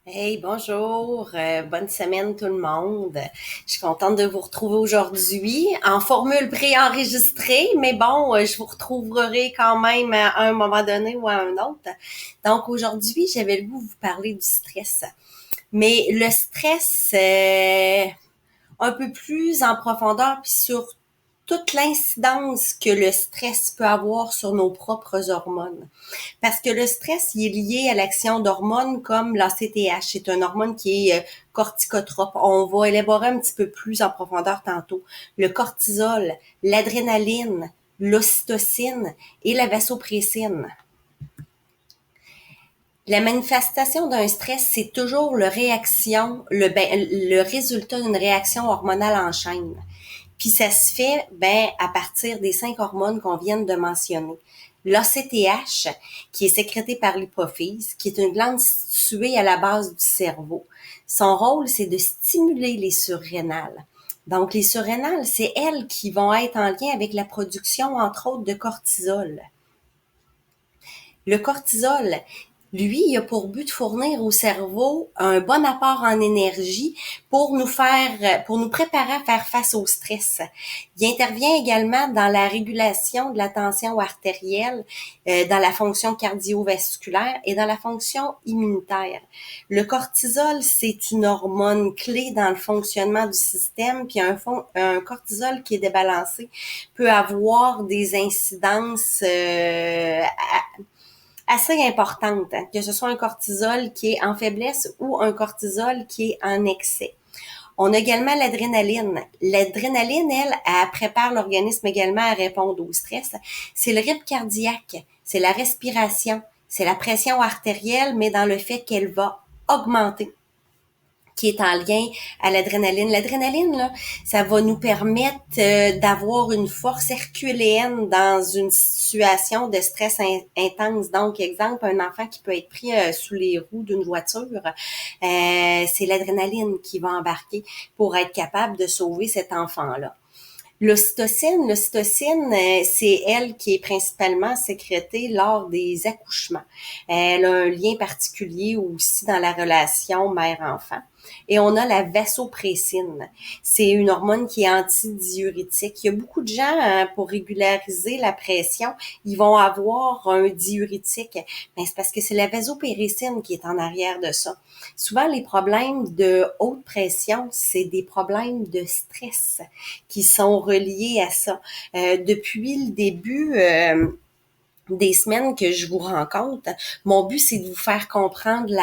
Hey, bonjour, bonne semaine tout le monde. Je suis contente de vous retrouver aujourd'hui en formule préenregistrée, mais bon, je vous retrouverai quand même à un moment donné ou à un autre. Donc aujourd'hui, j'avais le goût de vous parler du stress. Mais le stress, un peu plus en profondeur, puis sur toute l'incidence que le stress peut avoir sur nos propres hormones. Parce que le stress, il est lié à l'action d'hormones comme l'ACTH. C'est une hormone qui est corticotrope. On va élaborer un petit peu plus en profondeur tantôt. Le cortisol, l'adrénaline, l'ocytocine et la vasopressine. La manifestation d'un stress, c'est toujours le résultat d'une réaction hormonale en chaîne. Puis ça se fait à partir des 5 hormones qu'on vient de mentionner. L'ACTH, qui est sécrété par l'hypophyse, qui est une glande située à la base du cerveau. Son rôle, c'est de stimuler les surrénales. Donc, les surrénales, c'est elles qui vont être en lien avec la production, entre autres, de cortisol. Le cortisol, lui, il a pour but de fournir au cerveau un bon apport en énergie pour nous préparer à faire face au stress. Il intervient également dans la régulation de la tension artérielle, dans la fonction cardiovasculaire et dans la fonction immunitaire. Le cortisol, c'est une hormone clé dans le fonctionnement du système, puis un cortisol qui est débalancé peut avoir des incidences assez importante, hein, que ce soit un cortisol qui est en faiblesse ou un cortisol qui est en excès. On a également l'adrénaline. L'adrénaline, elle prépare l'organisme également à répondre au stress. C'est le rythme cardiaque, c'est la respiration, c'est la pression artérielle, mais dans le fait qu'elle va augmenter, qui est en lien à l'adrénaline. L'adrénaline, là, ça va nous permettre d'avoir une force herculéenne dans une situation de stress intense. Donc, exemple, un enfant qui peut être pris sous les roues d'une voiture, c'est l'adrénaline qui va embarquer pour être capable de sauver cet enfant-là. L'ocytocine, c'est elle qui est principalement sécrétée lors des accouchements. Elle a un lien particulier aussi dans la relation mère-enfant. Et on a la vasopressine. C'est une hormone qui est antidiurétique. Il y a beaucoup de gens, hein, pour régulariser la pression, ils vont avoir un diurétique. Ben, c'est parce que c'est la vasopressine qui est en arrière de ça. Souvent, les problèmes de haute pression, c'est des problèmes de stress qui sont reliés à ça. Depuis le début des semaines que je vous rencontre, mon but c'est de vous faire comprendre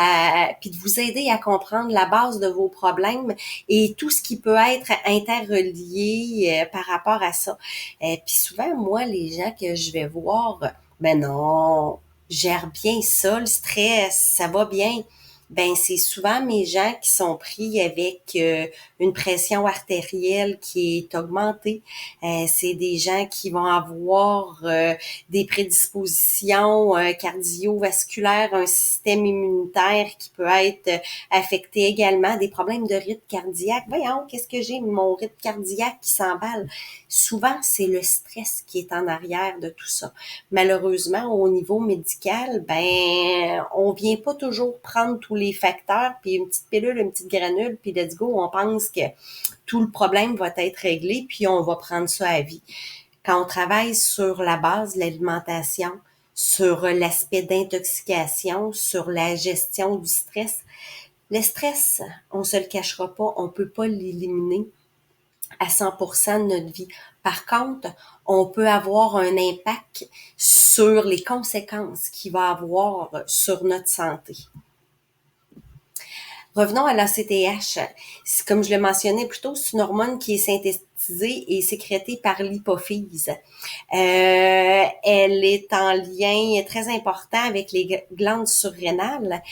puis de vous aider à comprendre la base de vos problèmes et tout ce qui peut être interrelié par rapport à ça. Puis souvent, moi, les gens que je vais voir, ben non, gère bien ça, le stress, ça va bien. Ben c'est souvent mes gens qui sont pris avec une pression artérielle qui est augmentée. C'est des gens qui vont avoir des prédispositions cardiovasculaires, un système immunitaire qui peut être affecté également, des problèmes de rythme cardiaque. Voyons, qu'est-ce que j'ai? Mon rythme cardiaque qui s'emballe. Souvent, c'est le stress qui est en arrière de tout ça. Malheureusement, au niveau médical, ben, on vient pas toujours prendre tous les facteurs, puis une petite pilule, une petite granule, puis let's go, on pense que tout le problème va être réglé, puis on va prendre ça à vie. Quand on travaille sur la base de l'alimentation, sur l'aspect d'intoxication, sur la gestion du stress, le stress, on se le cachera pas, on peut pas l'éliminer à 100% de notre vie. Par contre, on peut avoir un impact sur les conséquences qu'il va avoir sur notre santé. Revenons à l'ACTH. Comme je le mentionnais plus tôt, c'est une hormone qui est synthétisée et sécrétée par l'hypophyse. Elle est en lien très important avec les glandes surrénales.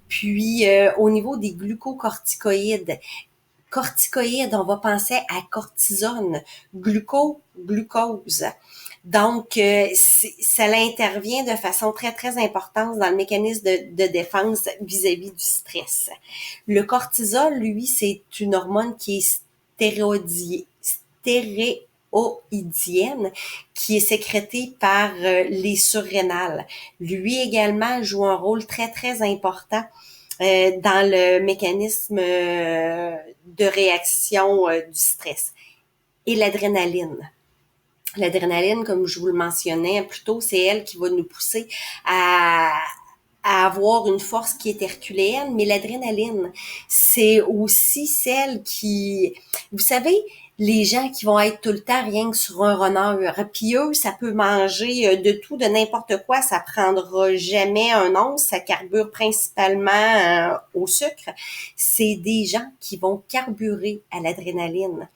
Puis, au niveau des glucocorticoïdes, on va penser à cortisone, glucose. Donc, ça intervient de façon très, très importante dans le mécanisme de défense vis-à-vis du stress. Le cortisol, lui, c'est une hormone qui est stéréoïdienne, qui est sécrétée par les surrénales. Lui également joue un rôle très, très important dans le mécanisme de réaction du stress. Et l'adrénaline. L'adrénaline, comme je vous le mentionnais plus tôt, c'est elle qui va nous pousser à avoir une force qui est herculéenne, mais l'adrénaline, c'est aussi celle qui, vous savez, les gens qui vont être tout le temps rien que sur un runner, puis eux, ça peut manger de tout, de n'importe quoi, ça prendra jamais un once, ça carbure principalement au sucre. C'est des gens qui vont carburer à l'adrénaline.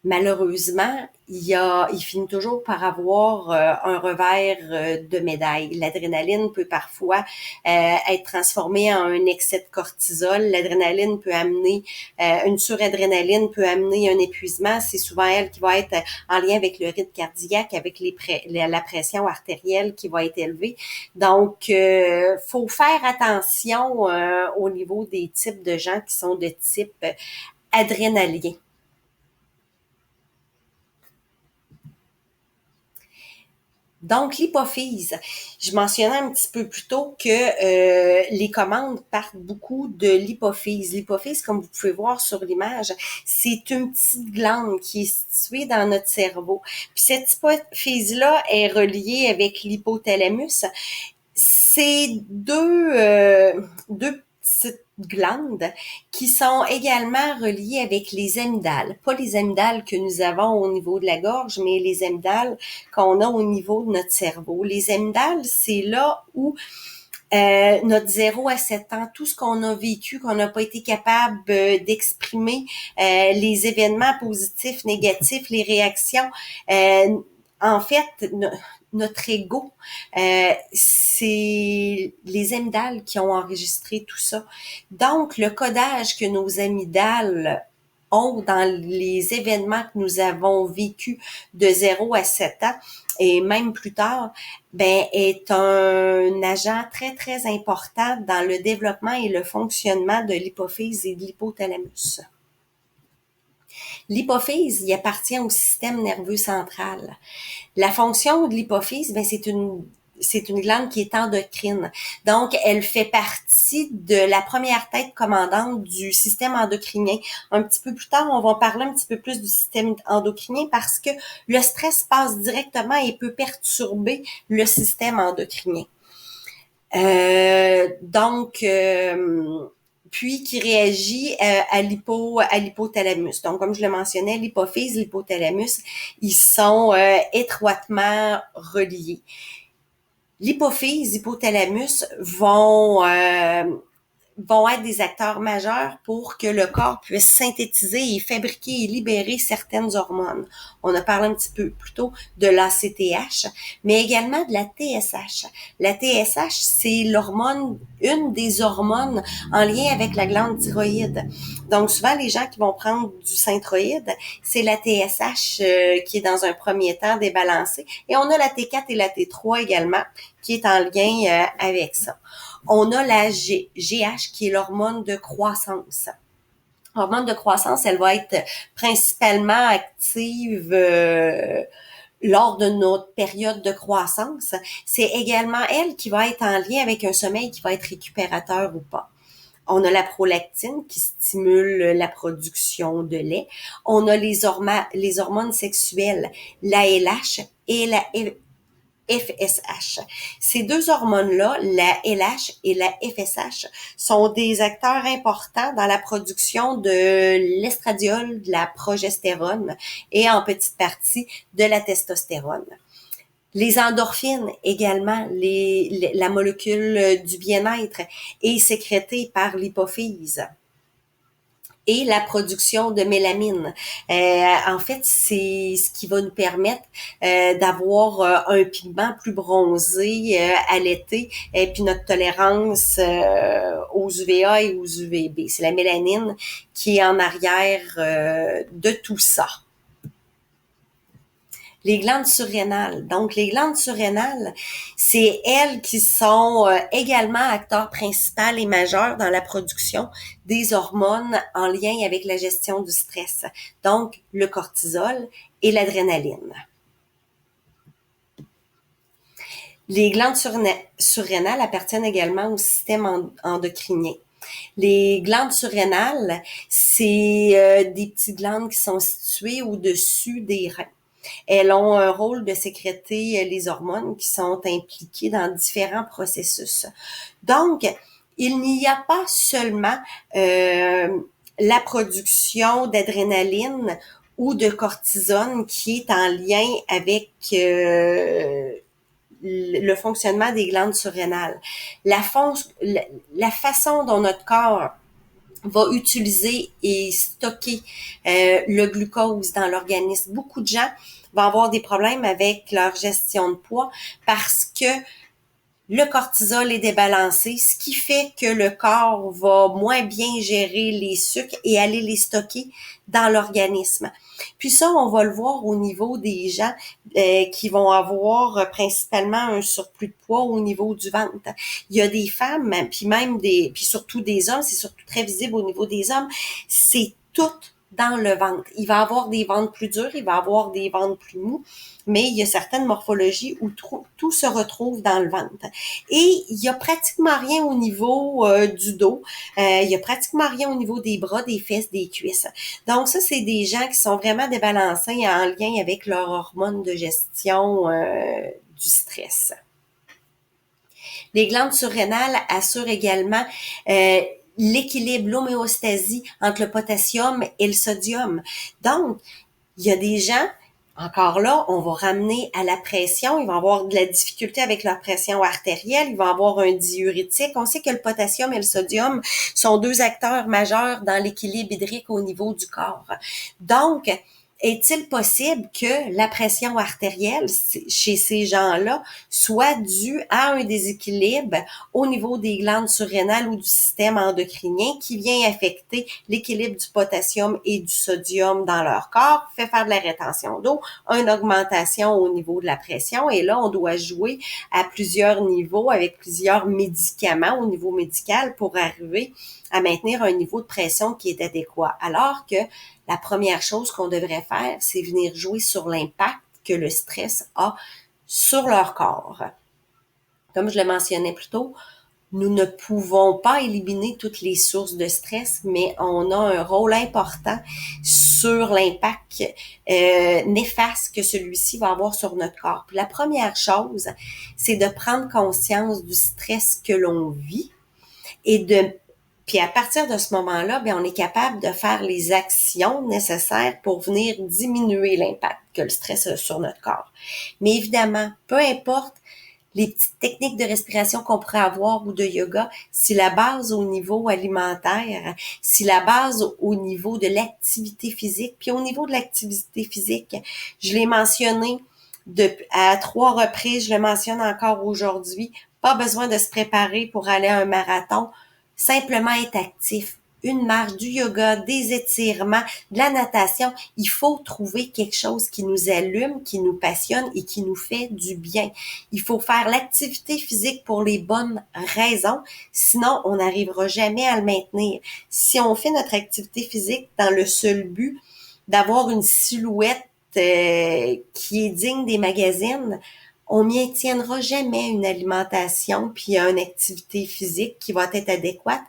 Malheureusement, il finit toujours par avoir un revers de médaille. L'adrénaline peut parfois être transformée en un excès de cortisol. L'adrénaline peut amener, une suradrénaline peut amener un épuisement. C'est souvent elle qui va être en lien avec le rythme cardiaque, avec la pression artérielle qui va être élevée. Donc, faut faire attention au niveau des types de gens qui sont de type adrénalien. Donc, l'hypophyse, je mentionnais un petit peu plus tôt que les commandes partent beaucoup de l'hypophyse. L'hypophyse, comme vous pouvez voir sur l'image, c'est une petite glande qui est située dans notre cerveau. Puis cette hypophyse-là est reliée avec l'hypothalamus. C'est deux petites glandes qui sont également reliées avec les amygdales. Pas les amygdales que nous avons au niveau de la gorge, mais les amygdales qu'on a au niveau de notre cerveau. Les amygdales, c'est là où notre 0 à 7 ans, tout ce qu'on a vécu, qu'on n'a pas été capable d'exprimer, les événements positifs, négatifs, les réactions, en fait, notre ego, c'est les amygdales qui ont enregistré tout ça. Donc, le codage que nos amygdales ont dans les événements que nous avons vécus de 0 à 7 ans et même plus tard, ben, est un agent très, très important dans le développement et le fonctionnement de l'hypophyse et de l'hypothalamus. L'hypophyse, il appartient au système nerveux central. La fonction de l'hypophyse, ben, c'est une glande qui est endocrine. Donc, elle fait partie de la première tête commandante du système endocrinien. Un petit peu plus tard, on va parler un petit peu plus du système endocrinien parce que le stress passe directement et peut perturber le système endocrinien. Donc, puis qui réagit à l'hypothalamus. Donc, comme je le mentionnais, l'hypophyse, l'hypothalamus, ils sont étroitement reliés. L'hypophyse, l'hypothalamus vont être des acteurs majeurs pour que le corps puisse synthétiser et fabriquer et libérer certaines hormones. On a parlé un petit peu plus tôt de l'ACTH, mais également de la TSH. La TSH, c'est l'hormone, une des hormones en lien avec la glande thyroïde. Donc, souvent, les gens qui vont prendre du synthroïde, c'est la TSH qui est dans un premier temps débalancée. Et on a la T4 et la T3 également, qui est en lien avec ça. On a la GH qui est l'hormone de croissance. L'hormone de croissance, elle va être principalement active lors de notre période de croissance. C'est également elle qui va être en lien avec un sommeil qui va être récupérateur ou pas. On a la prolactine qui stimule la production de lait. On a les hormones sexuelles, la LH et la FSH. Ces deux hormones-là, la LH et la FSH, sont des acteurs importants dans la production de l'estradiol, de la progestérone et en petite partie de la testostérone. Les endorphines également, la molécule du bien-être est sécrétée par l'hypophyse. Et la production de mélamine. En fait, c'est ce qui va nous permettre d'avoir un pigment plus bronzé à l'été et puis notre tolérance aux UVA et aux UVB. C'est la mélanine qui est en arrière de tout ça. Les glandes surrénales. Donc, les glandes surrénales, c'est elles qui sont également acteurs principaux et majeurs dans la production des hormones en lien avec la gestion du stress. Donc, le cortisol et l'adrénaline. Les glandes surrénales appartiennent également au système endocrinien. Les glandes surrénales, c'est des petites glandes qui sont situées au-dessus des reins. Elles ont un rôle de sécréter les hormones qui sont impliquées dans différents processus. Donc, il n'y a pas seulement la production d'adrénaline ou de cortisone qui est en lien avec le fonctionnement des glandes surrénales. La façon dont notre corps va utiliser et stocker le glucose dans l'organisme. Beaucoup de gens vont avoir des problèmes avec leur gestion de poids parce que le cortisol est débalancé, ce qui fait que le corps va moins bien gérer les sucres et aller les stocker dans l'organisme. Puis ça, on va le voir au niveau des gens qui vont avoir principalement un surplus de poids au niveau du ventre. Il y a des femmes, puis surtout des hommes, c'est surtout très visible au niveau des hommes, c'est tout dans le ventre. Il va avoir des ventres plus durs, il va avoir des ventres plus mous, mais il y a certaines morphologies où tout se retrouve dans le ventre. Et il y a pratiquement rien au niveau du dos, il y a pratiquement rien au niveau des bras, des fesses, des cuisses. Donc ça, c'est des gens qui sont vraiment débalancés en lien avec leur hormone de gestion du stress. Les glandes surrénales assurent également l'équilibre, l'homéostasie entre le potassium et le sodium. Donc, il y a des gens, encore là, on va ramener à la pression, ils vont avoir de la difficulté avec leur pression artérielle, ils vont avoir un diurétique. On sait que le potassium et le sodium sont deux acteurs majeurs dans l'équilibre hydrique au niveau du corps. Donc, est-il possible que la pression artérielle chez ces gens-là soit due à un déséquilibre au niveau des glandes surrénales ou du système endocrinien qui vient affecter l'équilibre du potassium et du sodium dans leur corps, fait faire de la rétention d'eau, une augmentation au niveau de la pression et là, on doit jouer à plusieurs niveaux avec plusieurs médicaments au niveau médical pour arriver à maintenir un niveau de pression qui est adéquat. Alors que la première chose qu'on devrait faire, c'est venir jouer sur l'impact que le stress a sur leur corps. Comme je le mentionnais plus tôt, nous ne pouvons pas éliminer toutes les sources de stress, mais on a un rôle important sur l'impact néfaste que celui-ci va avoir sur notre corps. Puis la première chose, c'est de prendre conscience du stress que l'on vit et puis à partir de ce moment-là, bien, on est capable de faire les actions nécessaires pour venir diminuer l'impact que le stress a sur notre corps. Mais évidemment, peu importe les petites techniques de respiration qu'on pourrait avoir ou de yoga, si la base au niveau alimentaire, si la base au niveau de l'activité physique, puis au niveau de l'activité physique, je l'ai mentionné à 3 reprises, je le mentionne encore aujourd'hui, pas besoin de se préparer pour aller à un marathon, simplement être actif. Une marche, du yoga, des étirements, de la natation. Il faut trouver quelque chose qui nous allume, qui nous passionne et qui nous fait du bien. Il faut faire l'activité physique pour les bonnes raisons, sinon on n'arrivera jamais à le maintenir. Si on fait notre activité physique dans le seul but d'avoir une silhouette qui est digne des magazines, on maintiendra jamais une alimentation puis une activité physique qui va être adéquate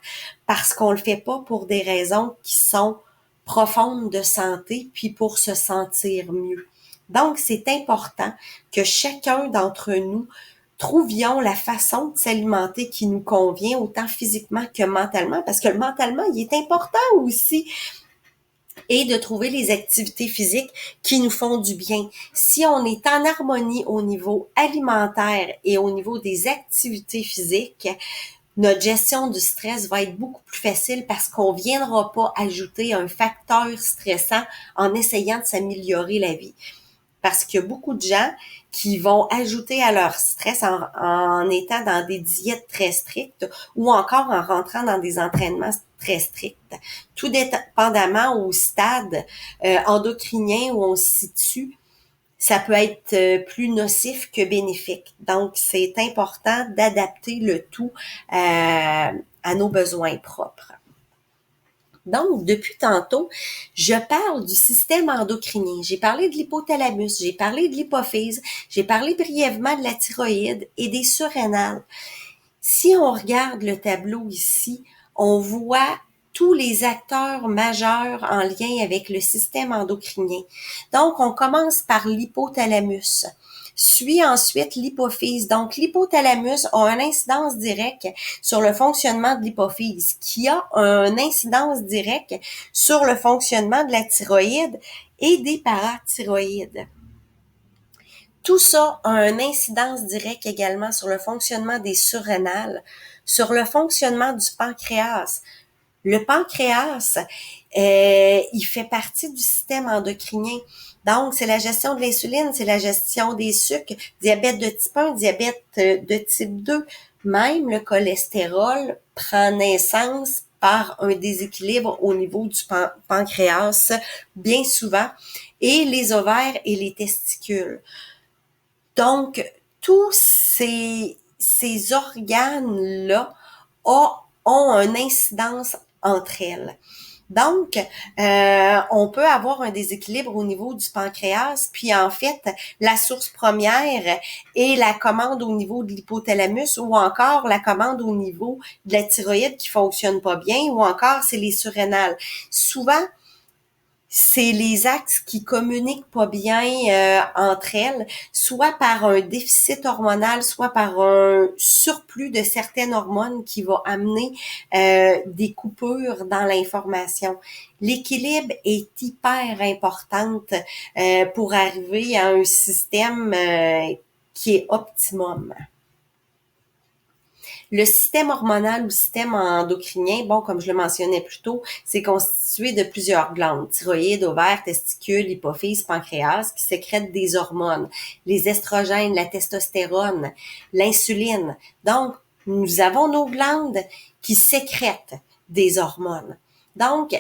parce qu'on le fait pas pour des raisons qui sont profondes de santé puis pour se sentir mieux. Donc, c'est important que chacun d'entre nous trouvions la façon de s'alimenter qui nous convient autant physiquement que mentalement parce que mentalement, il est important aussi et de trouver les activités physiques qui nous font du bien. Si on est en harmonie au niveau alimentaire et au niveau des activités physiques, notre gestion du stress va être beaucoup plus facile parce qu'on ne viendra pas ajouter un facteur stressant en essayant de s'améliorer la vie. Parce qu'il y a beaucoup de gens qui vont ajouter à leur stress en étant dans des diètes très strictes ou encore en rentrant dans des entraînements très stricts. Tout dépendamment au stade endocrinien où on se situe, ça peut être plus nocif que bénéfique. Donc, c'est important d'adapter le tout à nos besoins propres. Donc, depuis tantôt, je parle du système endocrinien. J'ai parlé de l'hypothalamus, j'ai parlé de l'hypophyse, j'ai parlé brièvement de la thyroïde et des surrénales. Si on regarde le tableau ici, on voit tous les acteurs majeurs en lien avec le système endocrinien. Donc, on commence par l'hypothalamus. Suit ensuite l'hypophyse. Donc, l'hypothalamus a une incidence directe sur le fonctionnement de l'hypophyse, qui a une incidence directe sur le fonctionnement de la thyroïde et des parathyroïdes. Tout ça a une incidence directe également sur le fonctionnement des surrénales, sur le fonctionnement du pancréas. Le pancréas, il fait partie du système endocrinien. Donc, c'est la gestion de l'insuline, c'est la gestion des sucres, diabète de type 1, diabète de type 2. Même le cholestérol prend naissance par un déséquilibre au niveau du pancréas, bien souvent, et les ovaires et les testicules. Donc, tous ces organes-là ont une incidence entre elles. Donc, on peut avoir un déséquilibre au niveau du pancréas, puis en fait, la source première est la commande au niveau de l'hypothalamus ou encore la commande au niveau de la thyroïde qui fonctionne pas bien ou encore c'est les surrénales. Souvent, c'est les axes qui communiquent pas bien entre elles, soit par un déficit hormonal, soit par un surplus de certaines hormones qui va amener des coupures dans l'information. L'équilibre est hyper importante pour arriver à un système qui est optimum. Le système hormonal ou système endocrinien, bon, comme je le mentionnais plus tôt, c'est constitué de plusieurs glandes, thyroïde, ovaires, testicules, hypophyse, pancréas, qui sécrètent des hormones, les estrogènes, la testostérone, l'insuline. Donc, nous avons nos glandes qui sécrètent des hormones. Donc,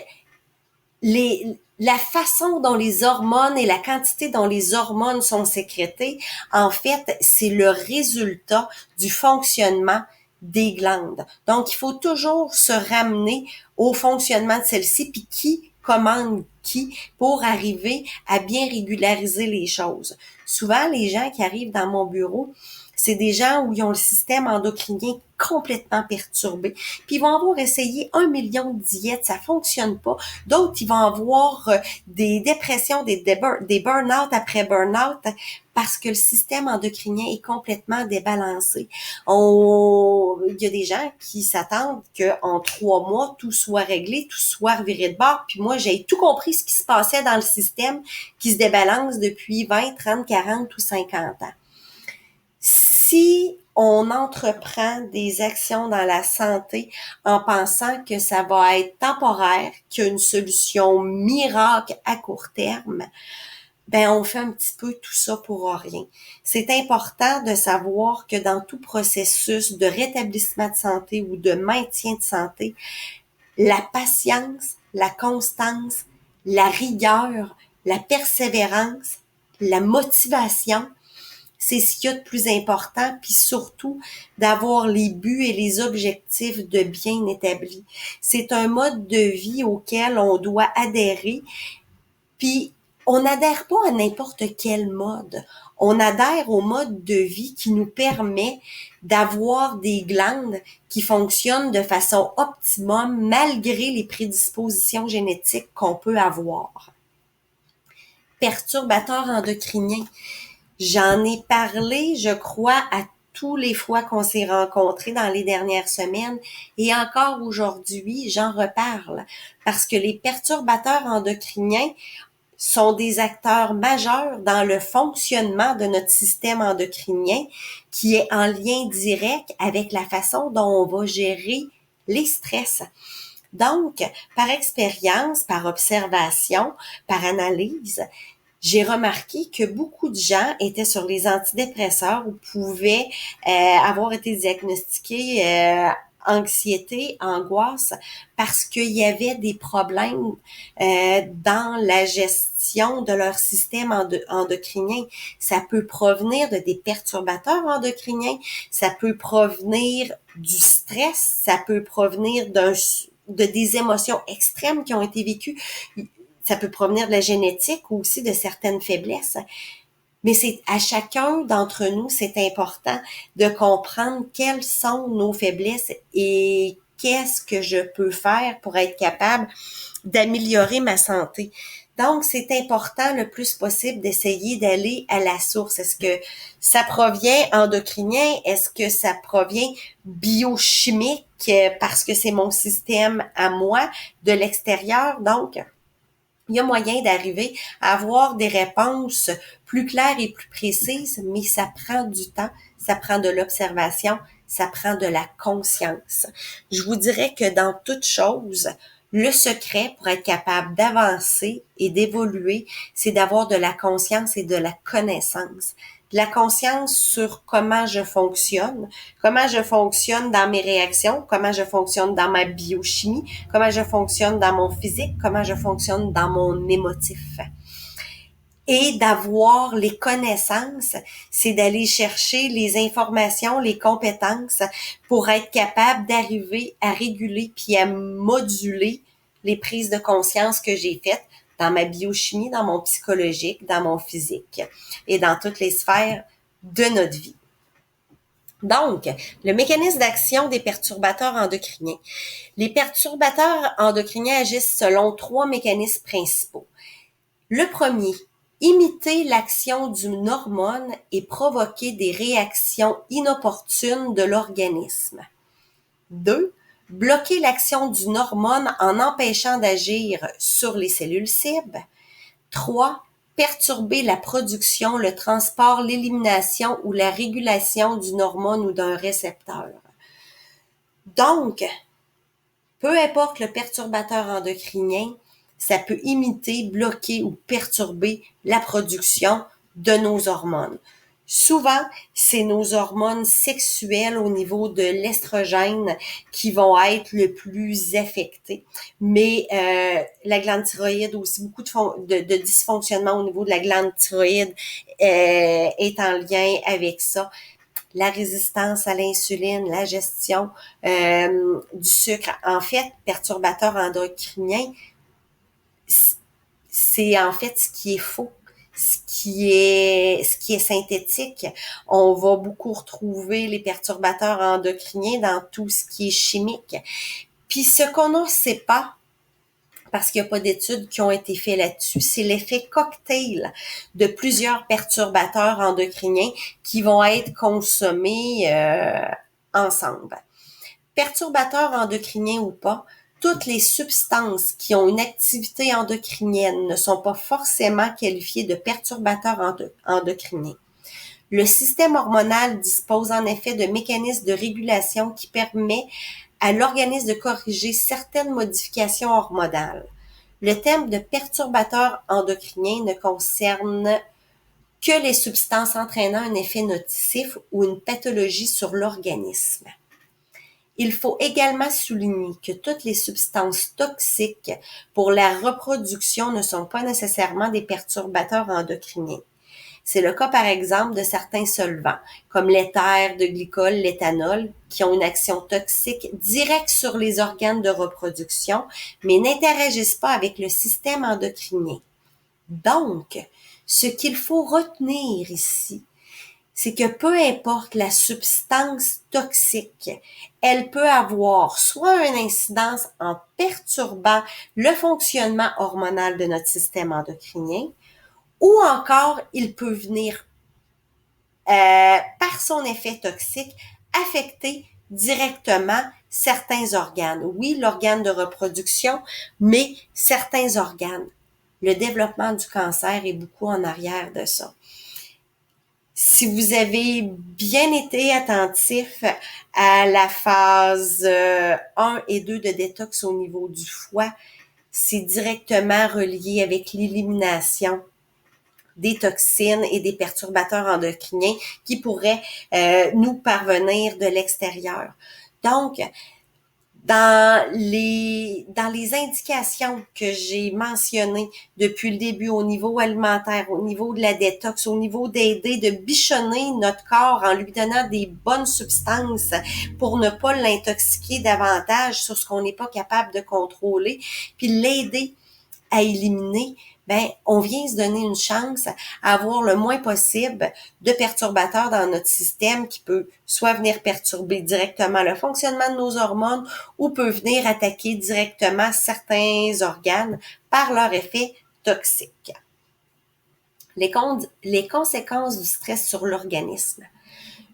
la façon dont les hormones et la quantité dont les hormones sont sécrétées, en fait, c'est le résultat du fonctionnement des glandes. Donc, il faut toujours se ramener au fonctionnement de celles-ci, puis qui commande qui pour arriver à bien régulariser les choses. Souvent, les gens qui arrivent dans mon bureau, c'est des gens où ils ont le système endocrinien complètement perturbé. Puis ils vont avoir essayé 1 million de diètes, ça fonctionne pas. D'autres, ils vont avoir des dépressions, des burn-out après burn-out parce que le système endocrinien est complètement débalancé. Il y a des gens qui s'attendent qu'en 3 mois, tout soit réglé, tout soit reviré de bord. Puis moi, j'ai tout compris ce qui se passait dans le système qui se débalance depuis 20, 30, 40 ou 50 ans. Si on entreprend des actions dans la santé en pensant que ça va être temporaire, qu'il y a une solution miracle à court terme, ben on fait un petit peu tout ça pour rien. C'est important de savoir que dans tout processus de rétablissement de santé ou de maintien de santé, la patience, la constance, la rigueur, la persévérance, la motivation, c'est ce qu'il y a de plus important, puis surtout d'avoir les buts et les objectifs de bien établis. C'est un mode de vie auquel on doit adhérer, puis on n'adhère pas à n'importe quel mode. On adhère au mode de vie qui nous permet d'avoir des glandes qui fonctionnent de façon optimum malgré les prédispositions génétiques qu'on peut avoir. Perturbateurs endocriniens. J'en ai parlé, je crois, à tous les fois qu'on s'est rencontrés dans les dernières semaines et encore aujourd'hui, j'en reparle parce que les perturbateurs endocriniens sont des acteurs majeurs dans le fonctionnement de notre système endocrinien qui est en lien direct avec la façon dont on va gérer les stress. Donc, par expérience, par observation, par analyse, j'ai remarqué que beaucoup de gens étaient sur les antidépresseurs ou pouvaient avoir été diagnostiqués anxiété, angoisse, parce qu'il y avait des problèmes dans la gestion de leur système endocrinien. Ça peut provenir de des perturbateurs endocriniens, ça peut provenir du stress, ça peut provenir de des émotions extrêmes qui ont été vécues. Ça peut provenir de la génétique ou aussi de certaines faiblesses. Mais c'est à chacun d'entre nous, c'est important de comprendre quelles sont nos faiblesses et qu'est-ce que je peux faire pour être capable d'améliorer ma santé. Donc, c'est important le plus possible d'essayer d'aller à la source. Est-ce que ça provient endocrinien? Est-ce que ça provient biochimique parce que c'est mon système à moi de l'extérieur? Donc, il y a moyen d'arriver à avoir des réponses plus claires et plus précises, mais ça prend du temps, ça prend de l'observation, ça prend de la conscience. Je vous dirais que dans toute chose, le secret pour être capable d'avancer et d'évoluer, c'est d'avoir de la conscience et de la connaissance. De la conscience sur comment je fonctionne dans mes réactions, comment je fonctionne dans ma biochimie, comment je fonctionne dans mon physique, comment je fonctionne dans mon émotif. Et d'avoir les connaissances, c'est d'aller chercher les informations, les compétences pour être capable d'arriver à réguler puis à moduler les prises de conscience que j'ai faites dans ma biochimie, dans mon psychologique, dans mon physique et dans toutes les sphères de notre vie. Donc, le mécanisme d'action des perturbateurs endocriniens. Les perturbateurs endocriniens agissent selon 3 mécanismes principaux. Le premier, imiter l'action d'une hormone et provoquer des réactions inopportunes de l'organisme. 2. Bloquer l'action d'une hormone en empêchant d'agir sur les cellules cibles. 3. Perturber la production, le transport, l'élimination ou la régulation d'une hormone ou d'un récepteur. Donc, peu importe le perturbateur endocrinien, ça peut imiter, bloquer ou perturber la production de nos hormones. Souvent, c'est nos hormones sexuelles au niveau de l'estrogène qui vont être le plus affectées. Mais la glande thyroïde aussi, beaucoup de dysfonctionnement au niveau de la glande thyroïde est en lien avec ça. La résistance à l'insuline, la gestion du sucre. En fait, perturbateur endocrinien, c'est en fait ce qui est faux, ce qui est synthétique. On va beaucoup retrouver les perturbateurs endocriniens dans tout ce qui est chimique. Puis ce qu'on ne sait pas, parce qu'il n'y a pas d'études qui ont été faites là-dessus, c'est l'effet cocktail de plusieurs perturbateurs endocriniens qui vont être consommés ensemble. Perturbateurs endocriniens ou pas, toutes les substances qui ont une activité endocrinienne ne sont pas forcément qualifiées de perturbateurs endocriniens. Le système hormonal dispose en effet de mécanismes de régulation qui permettent à l'organisme de corriger certaines modifications hormonales. Le thème de perturbateurs endocriniens ne concerne que les substances entraînant un effet nocif ou une pathologie sur l'organisme. Il faut également souligner que toutes les substances toxiques pour la reproduction ne sont pas nécessairement des perturbateurs endocriniens. C'est le cas par exemple de certains solvants, comme l'éther de glycol, l'éthanol, qui ont une action toxique directe sur les organes de reproduction, mais n'interagissent pas avec le système endocrinien. Donc, ce qu'il faut retenir ici, c'est que peu importe la substance toxique, elle peut avoir soit une incidence en perturbant le fonctionnement hormonal de notre système endocrinien, ou encore il peut venir, par son effet toxique, affecter directement certains organes. Oui, l'organe de reproduction, mais certains organes. Le développement du cancer est beaucoup en arrière de ça. Si vous avez bien été attentif à la phase 1 et 2 de détox au niveau du foie, c'est directement relié avec l'élimination des toxines et des perturbateurs endocriniens qui pourraient nous parvenir de l'extérieur. Donc, dans les indications que j'ai mentionnées depuis le début au niveau alimentaire, au niveau de la détox, au niveau d'aider de bichonner notre corps en lui donnant des bonnes substances pour ne pas l'intoxiquer davantage sur ce qu'on n'est pas capable de contrôler, puis l'aider à éliminer, ben on vient se donner une chance à avoir le moins possible de perturbateurs dans notre système qui peut soit venir perturber directement le fonctionnement de nos hormones ou peut venir attaquer directement certains organes par leur effet toxique. Les conséquences du stress sur l'organisme.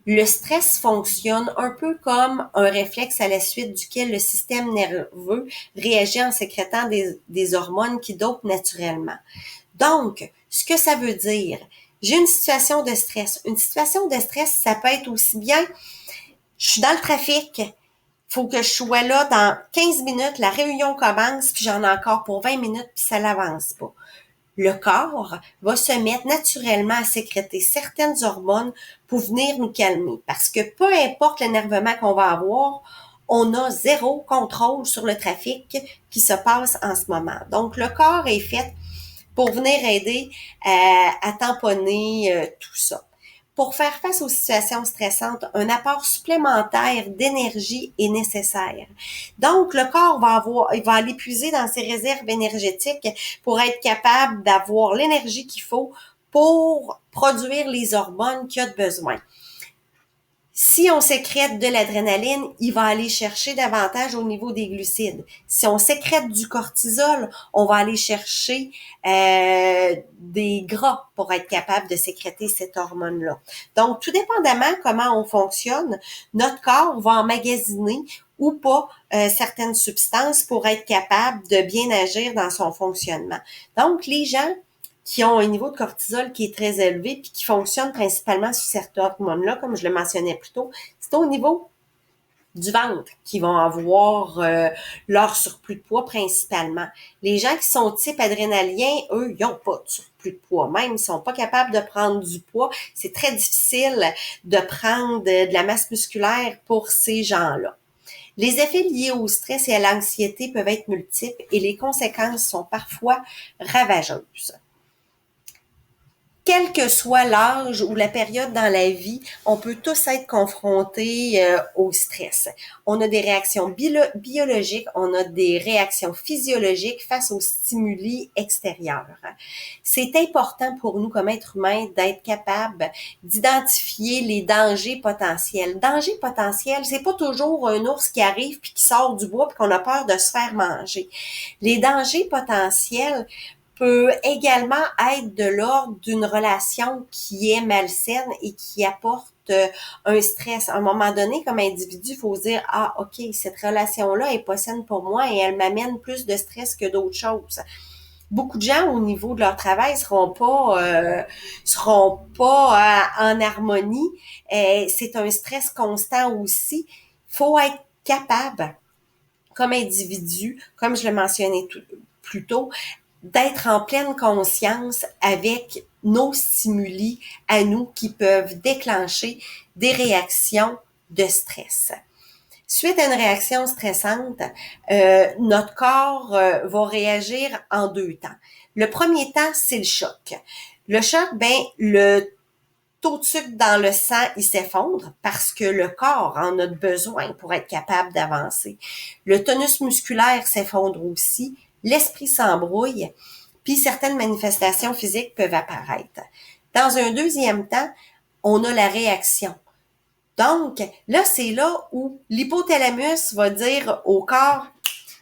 Le stress fonctionne un peu comme un réflexe à la suite duquel le système nerveux réagit en sécrétant des hormones qui dopent naturellement. Donc, ce que ça veut dire, j'ai une situation de stress. Une situation de stress, ça peut être aussi bien, je suis dans le trafic, faut que je sois là dans 15 minutes, la réunion commence, puis j'en ai encore pour 20 minutes, puis ça n'avance pas. Le corps va se mettre naturellement à sécréter certaines hormones pour venir nous calmer. Parce que peu importe l'énervement qu'on va avoir, on a zéro contrôle sur le trafic qui se passe en ce moment. Donc, le corps est fait pour venir aider à tamponner tout ça. Pour faire face aux situations stressantes, un apport supplémentaire d'énergie est nécessaire. Donc, le corps il va aller puiser dans ses réserves énergétiques pour être capable d'avoir l'énergie qu'il faut pour produire les hormones qu'il a besoin. Si on sécrète de l'adrénaline, il va aller chercher davantage au niveau des glucides. Si on sécrète du cortisol, on va aller chercher des gras pour être capable de sécréter cette hormone-là. Donc, tout dépendamment comment on fonctionne, notre corps va emmagasiner ou pas certaines substances pour être capable de bien agir dans son fonctionnement. Donc, les gens qui ont un niveau de cortisol qui est très élevé puis qui fonctionnent principalement sur cette hormone-là, comme je le mentionnais plus tôt, c'est au niveau du ventre qui vont avoir leur surplus de poids principalement. Les gens qui sont type adrénalien, eux, ils n'ont pas de surplus de poids. Même, ils sont pas capables de prendre du poids. C'est très difficile de prendre de la masse musculaire pour ces gens-là. Les effets liés au stress et à l'anxiété peuvent être multiples et les conséquences sont parfois ravageuses. Quel que soit l'âge ou la période dans la vie, on peut tous être confrontés au stress. On a des réactions biologiques, on a des réactions physiologiques face aux stimuli extérieurs. C'est important pour nous comme êtres humains d'être capable d'identifier les dangers potentiels. Danger potentiel, c'est pas toujours un ours qui arrive puis qui sort du bois puis qu'on a peur de se faire manger. Les dangers potentiels peut également être de l'ordre d'une relation qui est malsaine et qui apporte un stress. À un moment donné, comme individu, il faut se dire, ah, OK, cette relation-là est pas saine pour moi et elle m'amène plus de stress que d'autres choses. Beaucoup de gens, au niveau de leur travail, seront pas en harmonie. C'est un stress constant aussi. Faut être capable, comme individu, comme je le mentionnais plus tôt, d'être en pleine conscience avec nos stimuli à nous qui peuvent déclencher des réactions de stress. Suite à une réaction stressante, notre corps va réagir en deux temps. Le premier temps, c'est le choc. Le choc, le taux de sucre dans le sang, il s'effondre parce que le corps en a besoin pour être capable d'avancer. Le tonus musculaire s'effondre aussi, l'esprit s'embrouille, puis certaines manifestations physiques peuvent apparaître. Dans un deuxième temps, on a la réaction. Donc, là, c'est là où l'hypothalamus va dire au corps,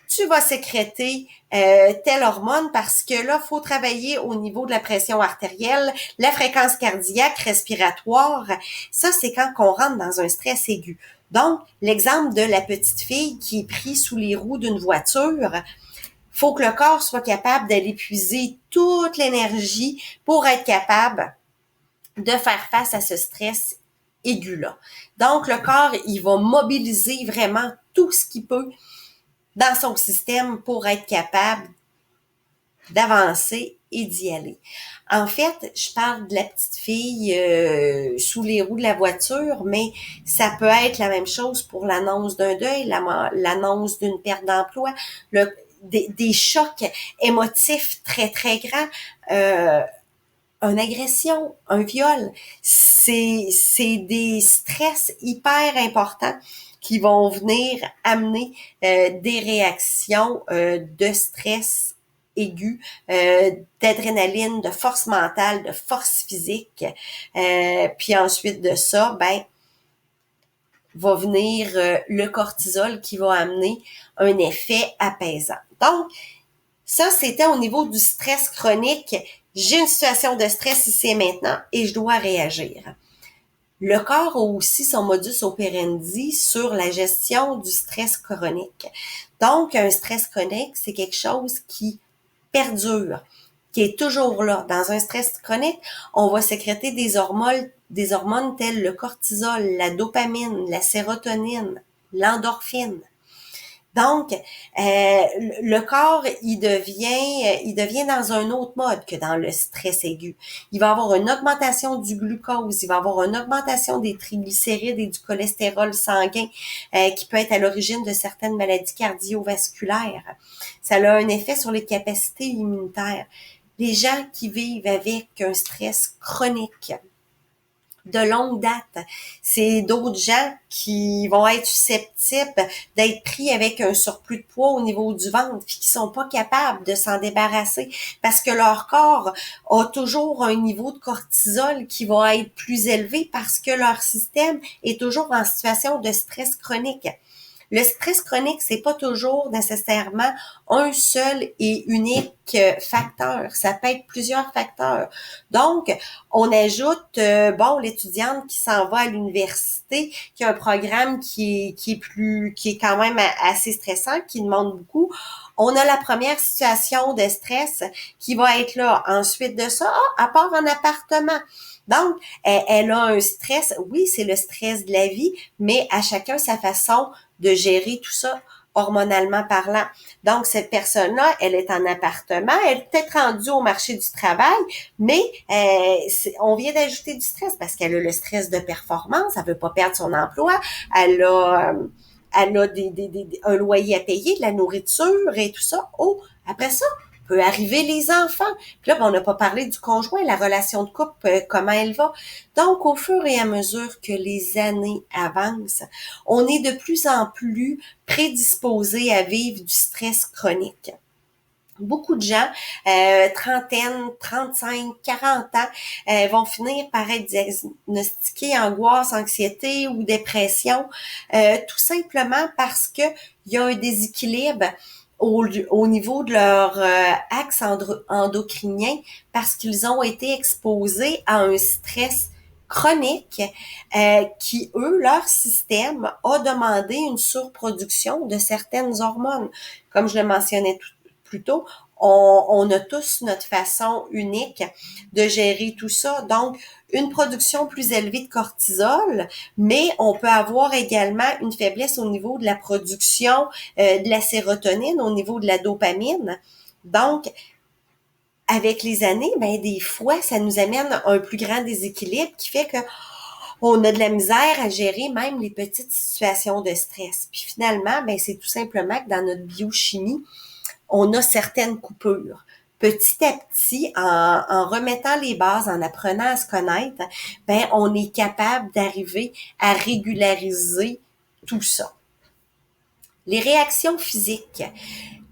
tu vas sécréter telle hormone parce que là, il faut travailler au niveau de la pression artérielle, la fréquence cardiaque, respiratoire. Ça, c'est quand on rentre dans un stress aigu. Donc, l'exemple de la petite fille qui est prise sous les roues d'une voiture, faut que le corps soit capable d'aller puiser toute l'énergie pour être capable de faire face à ce stress aigu-là. Donc, le corps, il va mobiliser vraiment tout ce qu'il peut dans son système pour être capable d'avancer et d'y aller. En fait, je parle de la petite fille sous les roues de la voiture, mais ça peut être la même chose pour l'annonce d'un deuil, l'annonce d'une perte d'emploi, des chocs émotifs très, très grands, une agression, un viol. C'est des stress hyper importants qui vont venir amener des réactions de stress aigu d'adrénaline, de force mentale, de force physique. Puis ensuite de ça, va venir le cortisol qui va amener un effet apaisant. Donc, ça, c'était au niveau du stress chronique. J'ai une situation de stress ici et maintenant et je dois réagir. Le corps a aussi son modus operandi sur la gestion du stress chronique. Donc, un stress chronique, c'est quelque chose qui perdure, qui est toujours là. Dans un stress chronique, on va sécréter des hormones telles le cortisol, la dopamine, la sérotonine, l'endorphine. Donc, le corps, il devient dans un autre mode que dans le stress aigu. Il va avoir une augmentation du glucose, il va avoir une augmentation des triglycérides et du cholestérol sanguin qui peut être à l'origine de certaines maladies cardiovasculaires. Ça a un effet sur les capacités immunitaires. Les gens qui vivent avec un stress chronique, de longue date. C'est d'autres gens qui vont être susceptibles d'être pris avec un surplus de poids au niveau du ventre puis qui sont pas capables de s'en débarrasser parce que leur corps a toujours un niveau de cortisol qui va être plus élevé parce que leur système est toujours en situation de stress chronique. Le stress chronique, c'est pas toujours nécessairement un seul et unique facteur. Ça peut être plusieurs facteurs. Donc, on ajoute, l'étudiante qui s'en va à l'université, qui a un programme qui est quand même assez stressant, qui demande beaucoup. On a la première situation de stress qui va être là. Ensuite de ça, elle part en appartement. Donc, elle a un stress. Oui, c'est le stress de la vie, mais à chacun sa façon de gérer tout ça hormonalement parlant. Donc, cette personne-là, elle est en appartement, elle est peut-être rendue au marché du travail, mais on vient d'ajouter du stress parce qu'elle a le stress de performance, elle veut pas perdre son emploi, elle a un loyer à payer, de la nourriture et tout ça. Oh, après ça, peut arriver les enfants. Puis là, on n'a pas parlé du conjoint, la relation de couple, comment elle va. Donc, au fur et à mesure que les années avancent, on est de plus en plus prédisposé à vivre du stress chronique. Beaucoup de gens, trentaine, 35, 40 ans, vont finir par être diagnostiqués angoisse, anxiété ou dépression, tout simplement parce que il y a un déséquilibre au niveau de leur axe endocrinien parce qu'ils ont été exposés à un stress chronique qui, eux, leur système a demandé une surproduction de certaines hormones. Comme je le mentionnais plus tôt, on a tous notre façon unique de gérer tout ça. Donc, une production plus élevée de cortisol, mais on peut avoir également une faiblesse au niveau de la production de la sérotonine, au niveau de la dopamine. Donc, avec les années, des fois, ça nous amène un plus grand déséquilibre qui fait que on a de la misère à gérer même les petites situations de stress. Puis finalement, c'est tout simplement que dans notre biochimie, on a certaines coupures. Petit à petit, en remettant les bases, en apprenant à se connaître, on est capable d'arriver à régulariser tout ça. Les réactions physiques.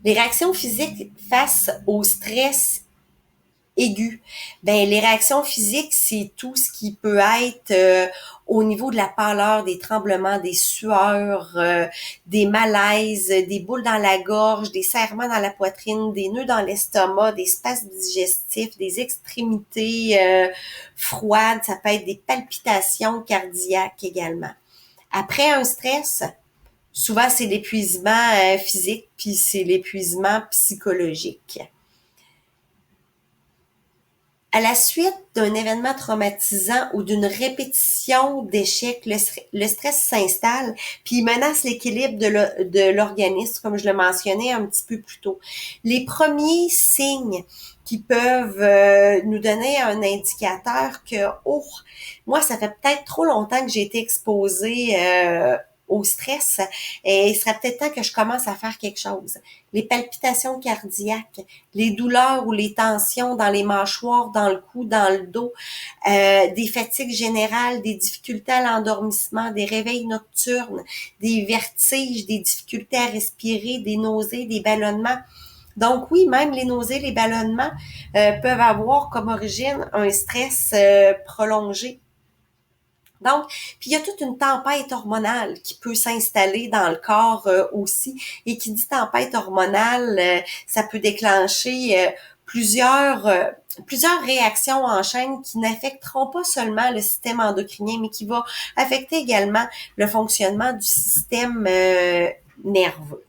Les réactions physiques face au stress aigu. Les réactions physiques, c'est tout ce qui peut être au niveau de la pâleur, des tremblements, des sueurs, des malaises, des boules dans la gorge, des serrements dans la poitrine, des nœuds dans l'estomac, des spasmes digestifs, des extrémités froides, ça peut être des palpitations cardiaques également. Après un stress, souvent c'est l'épuisement physique, puis c'est l'épuisement psychologique. À la suite d'un événement traumatisant ou d'une répétition d'échecs, le stress s'installe puis il menace l'équilibre de l'organisme, comme je le mentionnais un petit peu plus tôt. Les premiers signes qui peuvent nous donner un indicateur que, moi, ça fait peut-être trop longtemps que j'ai été exposée au stress et il serait peut-être temps que je commence à faire quelque chose. Les palpitations cardiaques, les douleurs ou les tensions dans les mâchoires, dans le cou, dans le dos, des fatigues générales, des difficultés à l'endormissement, des réveils nocturnes, des vertiges, des difficultés à respirer, des nausées, des ballonnements. Donc oui, même les nausées, les ballonnements peuvent avoir comme origine un stress prolongé. Donc, puis il y a toute une tempête hormonale qui peut s'installer dans le corps aussi. Et qui dit tempête hormonale, ça peut déclencher plusieurs réactions en chaîne qui n'affecteront pas seulement le système endocrinien, mais qui va affecter également le fonctionnement du système nerveux.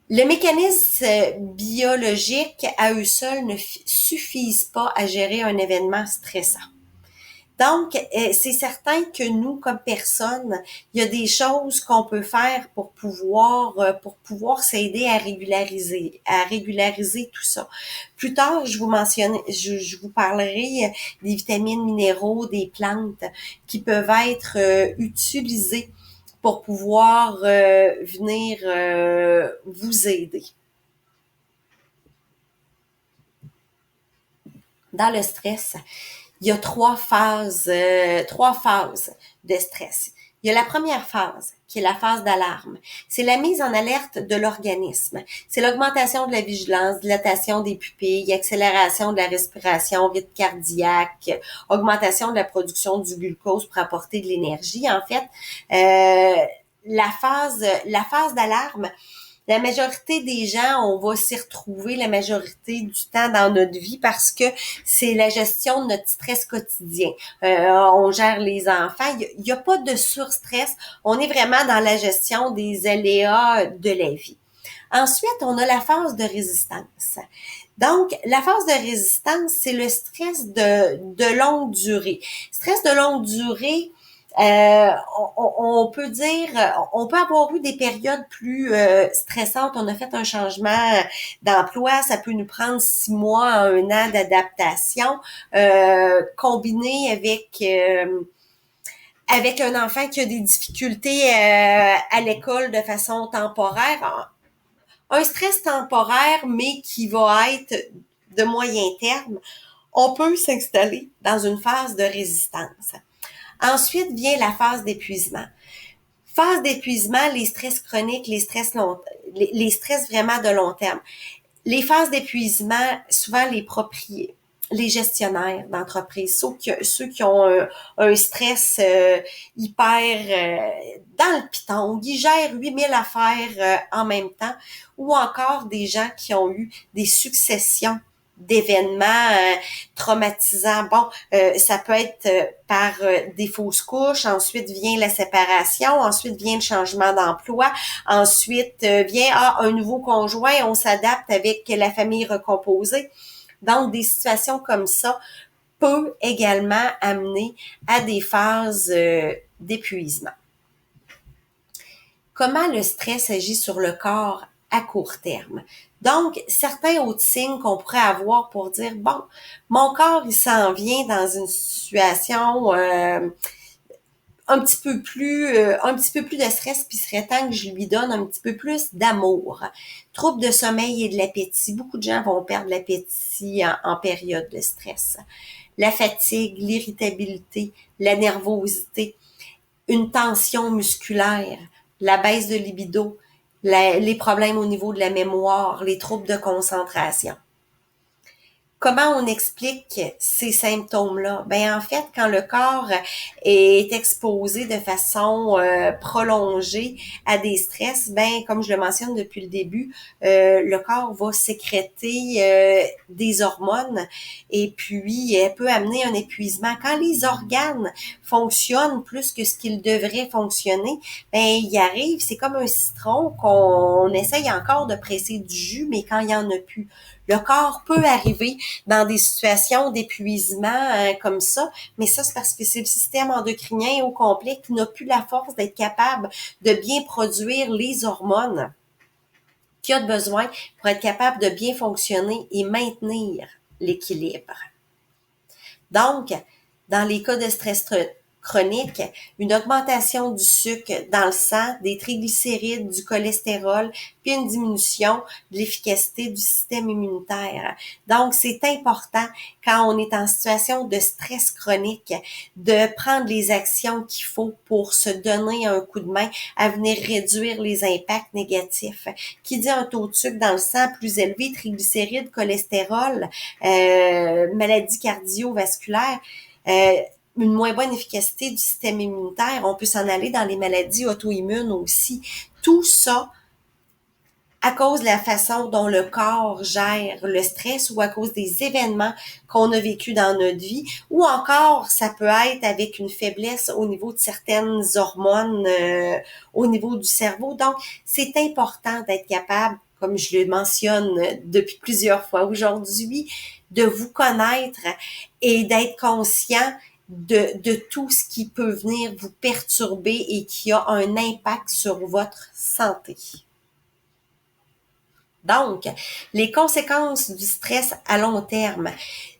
Le mécanisme biologique à eux seuls ne suffisent pas à gérer un événement stressant. Donc, c'est certain que nous, comme personnes, il y a des choses qu'on peut faire pour pouvoir s'aider à régulariser tout ça. Plus tard, je vous parlerai des vitamines, minéraux, des plantes qui peuvent être utilisées pour pouvoir venir vous aider. Dans le stress, il y a trois phases de stress. Il y a la première phase, qui est la phase d'alarme. C'est la mise en alerte de l'organisme. C'est l'augmentation de la vigilance, dilatation des pupilles, accélération de la respiration, rythme cardiaque, augmentation de la production du glucose pour apporter de l'énergie. En fait, la phase d'alarme, la majorité des gens, on va s'y retrouver la majorité du temps dans notre vie parce que c'est la gestion de notre stress quotidien. On gère les enfants. Il y a pas de surstress. On est vraiment dans la gestion des aléas de la vie. Ensuite, on a la phase de résistance. Donc, la phase de résistance, c'est le stress de longue durée. Stress de longue durée, on peut dire, on peut avoir eu des périodes plus stressantes. On a fait un changement d'emploi, ça peut nous prendre 6 mois à 1 an d'adaptation, combiné avec un enfant qui a des difficultés à l'école de façon temporaire. Un stress temporaire, mais qui va être de moyen terme, on peut s'installer dans une phase de résistance. Ensuite vient la phase d'épuisement. Phase d'épuisement, les stress chroniques, les stress vraiment de long terme. Les phases d'épuisement, souvent les gestionnaires d'entreprise, ceux qui ont un stress hyper dans le piton, qui gèrent 8000 affaires en même temps, ou encore des gens qui ont eu des successions d'événements traumatisants. Bon, ça peut être par des fausses couches, ensuite vient la séparation, ensuite vient le changement d'emploi, ensuite vient un nouveau conjoint, on s'adapte avec la famille recomposée. Donc, des situations comme ça peuvent également amener à des phases d'épuisement. Comment le stress agit sur le corps à court terme? Donc, certains autres signes qu'on pourrait avoir pour dire, bon, mon corps, il s'en vient dans une situation un petit peu plus de stress, puis il serait temps que je lui donne un petit peu plus d'amour. Troubles de sommeil et de l'appétit. Beaucoup de gens vont perdre l'appétit en période de stress. La fatigue, l'irritabilité, la nervosité, une tension musculaire, la baisse de libido, les problèmes au niveau de la mémoire, les troubles de concentration. Comment on explique ces symptômes-là? Ben en fait, quand le corps est exposé de façon prolongée à des stress, ben comme je le mentionne depuis le début, le corps va sécréter des hormones et puis elle peut amener un épuisement. Quand les organes fonctionnent plus que ce qu'ils devraient fonctionner, ben il arrive, c'est comme un citron qu'on essaye encore de presser du jus, mais quand il y en a plus. Le corps peut arriver dans des situations d'épuisement comme ça, mais ça, c'est parce que c'est le système endocrinien au complet qui n'a plus la force d'être capable de bien produire les hormones qu'il a besoin pour être capable de bien fonctionner et maintenir l'équilibre. Donc, dans les cas de stress chronique, une augmentation du sucre dans le sang, des triglycérides, du cholestérol, puis une diminution de l'efficacité du système immunitaire. Donc, c'est important quand on est en situation de stress chronique de prendre les actions qu'il faut pour se donner un coup de main à venir réduire les impacts négatifs. Qui dit un taux de sucre dans le sang plus élevé, triglycérides, cholestérol, maladies cardiovasculaires, une moins bonne efficacité du système immunitaire, on peut s'en aller dans les maladies auto-immunes aussi. Tout ça à cause de la façon dont le corps gère le stress ou à cause des événements qu'on a vécu dans notre vie, ou encore ça peut être avec une faiblesse au niveau de certaines hormones au niveau du cerveau. Donc, c'est important d'être capable, comme je le mentionne depuis plusieurs fois aujourd'hui, de vous connaître et d'être conscient de tout ce qui peut venir vous perturber et qui a un impact sur votre santé. Donc, les conséquences du stress à long terme,